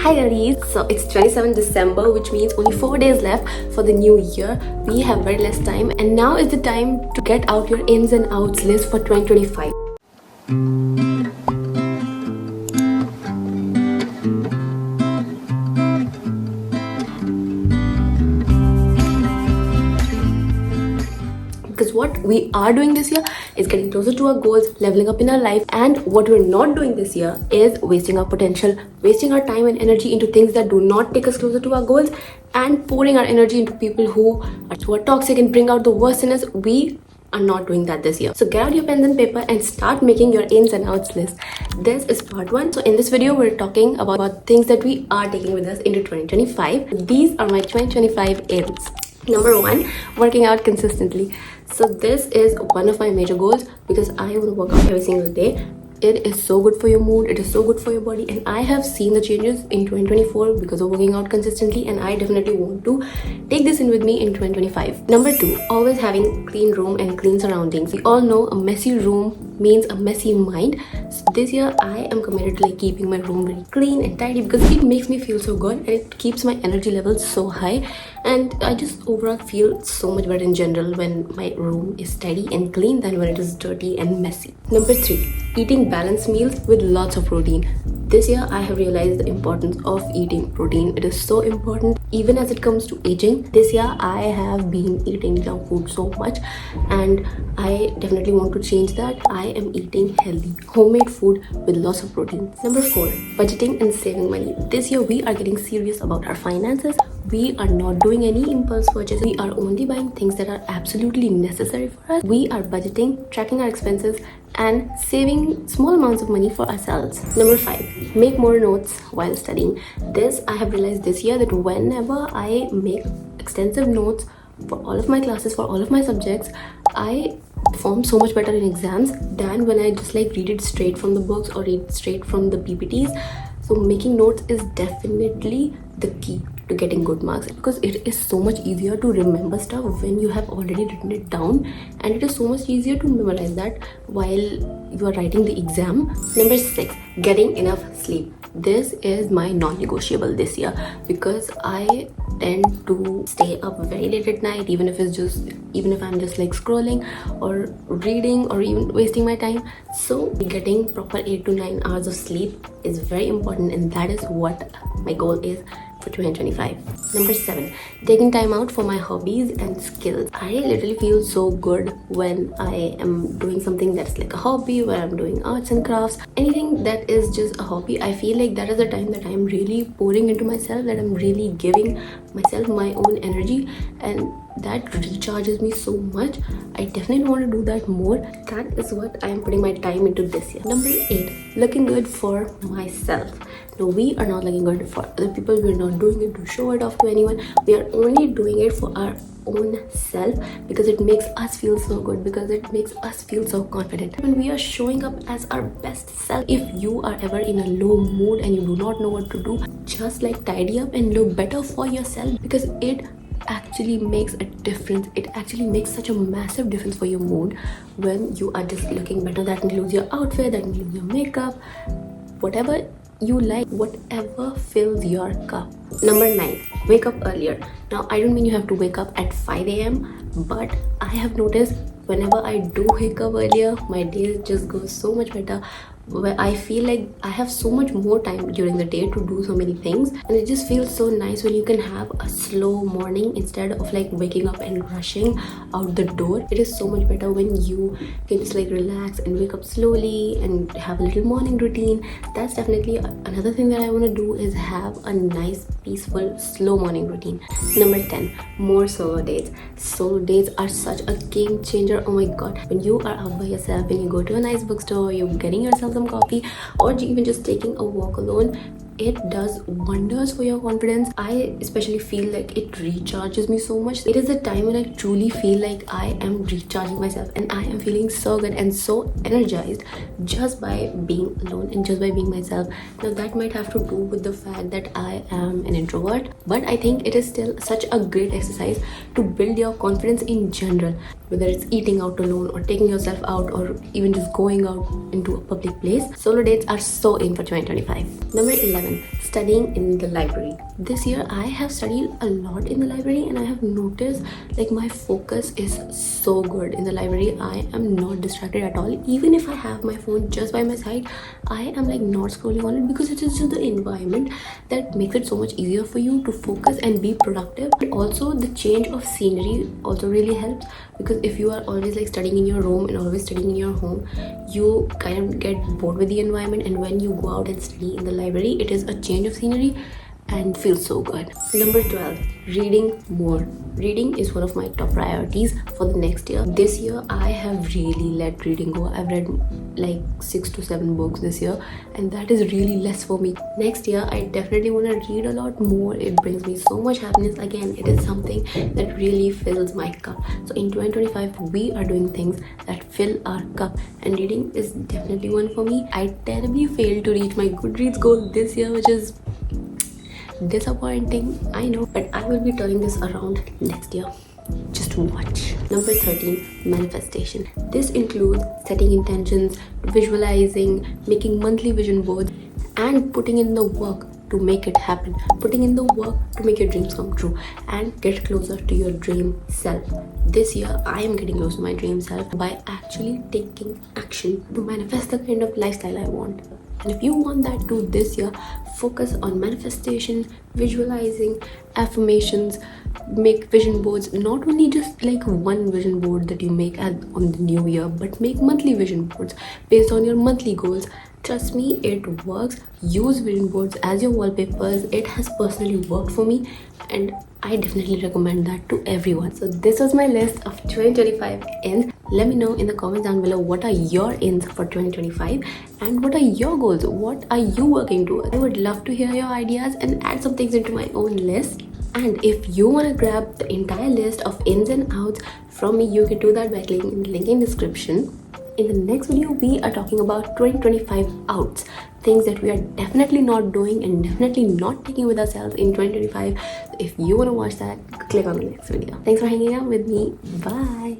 Hi girlies, so it's 27 December, which means only 4 days left for the new year. We have very less time, and now is the time to get out your ins and outs list for 2025. Because what we are doing this year is getting closer to our goals, leveling up in our life, and what we're not doing this year is wasting our potential, wasting our time and energy into things that do not take us closer to our goals, and pouring our energy into people who are toxic and bring out the worst in us. We are not doing that this year. So get out your pens and paper and start making your ins and outs list. This is part 1. So in this video, we're talking about things that we are taking with us into 2025. These are my 2025 ins. Number 1, working out consistently. So this is one of my major goals because I want to work out every single day. It is so good for your mood, it is so good for your body, and I have seen the changes in 2024 because of working out consistently, and I definitely want to take this in with me in 2025. Number 2, always having clean room and clean surroundings. We all know a messy room means a messy mind. So this year I am committed to keeping my room very clean and tidy because it makes me feel so good and it keeps my energy levels so high, and I just overall feel so much better in general when my room is tidy and clean than when it is dirty and messy. Number 3, eating balanced meals with lots of protein. This year I have realized the importance of eating protein. It is so important even as it comes to aging. This year I have been eating junk food so much, and I definitely want to change that. I am eating healthy homemade food with lots of protein. Number 4, budgeting and saving money. This year we are getting serious about our finances. We are not doing any impulse purchases. We are only buying things that are absolutely necessary for us. We are budgeting, tracking our expenses, and saving small amounts of money for ourselves. Number 5, make more notes while studying. This I have realized this year that whenever I make extensive notes for all of my classes, for all of my subjects, I perform so much better in exams than when I just read it straight from the books or read straight from the PPTs. So making notes is definitely the key to getting good marks because it is so much easier to remember stuff when you have already written it down, and it is so much easier to memorize that while you are writing the exam. Number 6, getting enough sleep. This is my non-negotiable this year because I tend to stay up very late at night, even if I'm just scrolling or reading or even wasting my time. So getting proper 8 to 9 hours of sleep is very important, and that is what my goal is for 2025. Number 7, taking time out for my hobbies and skills. I literally feel so good when I am doing something that's like a hobby, where I'm doing arts and crafts, anything that is just a hobby. I feel like that is the time that I'm really pouring into myself, that I'm really giving myself my own energy, and that recharges me so much. I definitely want to do that more. That is what I am putting my time into this year. Number 8, looking good for myself. No, we are not looking good for other people. We're not doing it to show it off to anyone. We are only doing it for our own self because it makes us feel so good, because it makes us feel so confident. When we are showing up as our best self, if you are ever in a low mood and you do not know what to do, just tidy up and look better for yourself, because it actually makes a difference. It actually makes such a massive difference for your mood when you are just looking better. That includes your outfit, that includes your makeup, whatever you like, whatever fills your cup. Number 9, wake up earlier. Now I don't mean you have to wake up at 5 a.m, but I have noticed whenever I do wake up earlier, my days just go so much better, where I feel like I have so much more time during the day to do so many things, and it just feels so nice when you can have a slow morning instead of waking up and rushing out the door. It is so much better when you can just relax and wake up slowly and have a little morning routine. That's definitely another thing that I want to do, is have a nice, peaceful, slow morning routine. Number 10, more solo dates. Solo dates are such a game changer. Oh my god, when you are out by yourself, when you go to a nice bookstore, you're getting yourself some coffee, or even just taking a walk alone, it does wonders for your confidence. I especially feel like it recharges me so much. It is a time when I truly feel like I am recharging myself, and I am feeling so good and so energized just by being alone and just by being myself. Now that might have to do with the fact that I am an introvert, but I think it is still such a great exercise to build your confidence in general. whether it's eating out alone or taking yourself out or even just going out into a public place. Solo dates are so in for 2025. Number 11, studying in the library. This year I have studied a lot in the library and I have noticed like my focus is so good in the library. I am not distracted at all. Even if I have my phone just by my side, I am like not scrolling on it because it is just the environment that makes it so much easier for you to focus and be productive. And also the change of scenery also really helps, because if you are always like studying in your room and always studying in your home, you kind of get bored with the environment, and when you go out and study in the library, it is a change of scenery and feels so good. Number 12, reading more. Reading is one of my top priorities for the next year. This year I have really let reading go. I've read like 6 to 7 books this year, and that is really less for me. Next year I definitely want to read a lot more. It brings me so much happiness. Again, it is something that really fills my cup. So in 2025 we are doing things that fill our cup, and reading is definitely one for me. I terribly failed to reach my Goodreads goal this year, which is disappointing, I know, but I will be turning this around next year. Just watch. Number 13, manifestation. This includes setting intentions, visualizing, making monthly vision boards, and putting in the work to make it happen. Putting in the work to make your dreams come true and get closer to your dream self. This year I am getting close to my dream self by actually taking action to manifest the kind of lifestyle I want. And if you want that too this year, focus on manifestation, visualizing, affirmations, make vision boards. Not only just like one vision board that you make on the new year, but make monthly vision boards based on your monthly goals. Trust me, it works. Use vision boards as your wallpapers. It has personally worked for me, and I definitely recommend that to everyone. So this was my list of 2025 ins. Let me know in the comments down below what are your ins for 2025 and what are your goals. What are you working towards? I would love to hear your ideas and add some things into my own list. And if you want to grab the entire list of ins and outs from me, you can do that by clicking the link in description. In the next video, we are talking about 2025 outs, things that we are definitely not doing and definitely not taking with ourselves in 2025. If you want to watch that, click on the next video. Thanks for hanging out with me. Bye.